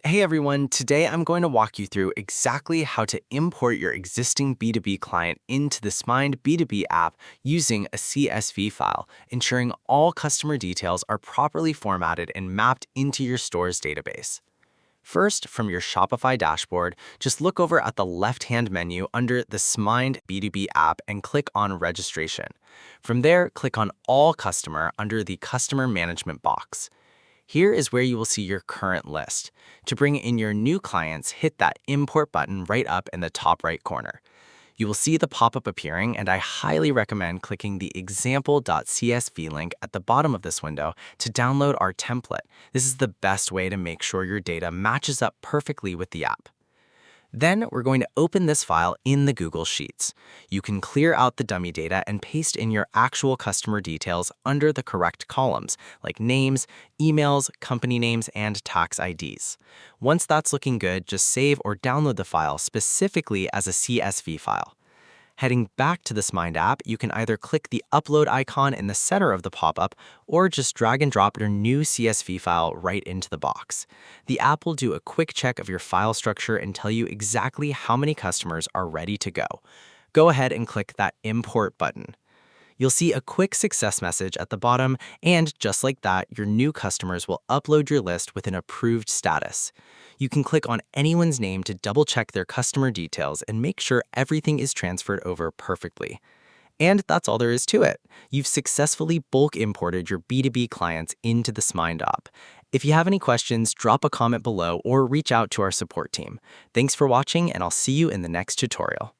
Hey everyone, today I'm going to walk you through exactly how to import your existing B2B client into the Smind B2B app using a CSV file, ensuring all customer details are properly formatted and mapped into your store's database. First, from your Shopify dashboard, just look over at the left-hand menu under the Smind B2B app and click on Registration. From there, click on All Customer under the Customer Management box. Here is where you will see your current list. To bring in your new clients, hit that Import button right up in the top right corner. You will see the pop-up appearing, and I highly recommend clicking the example.csv link at the bottom of this window to download our template. This is the best way to make sure your data matches up perfectly with the app. Then we're going to open this file in the Google Sheets. You can clear out the dummy data and paste in your actual customer details under the correct columns, like names, emails, company names, and tax IDs. Once that's looking good, just save or download the file specifically as a CSV file. Heading back to the Smind app, you can either click the upload icon in the center of the pop-up or just drag and drop your new CSV file right into the box. The app will do a quick check of your file structure and tell you exactly how many customers are ready to go. Go ahead and click that Import button. You'll see a quick success message at the bottom, and just like that, your new customers will upload your list with an approved status. You can click on anyone's name to double-check their customer details and make sure everything is transferred over perfectly. And that's all there is to it. You've successfully bulk imported your B2B clients into the Smind app. If you have any questions, drop a comment below or reach out to our support team. Thanks for watching, and I'll see you in the next tutorial.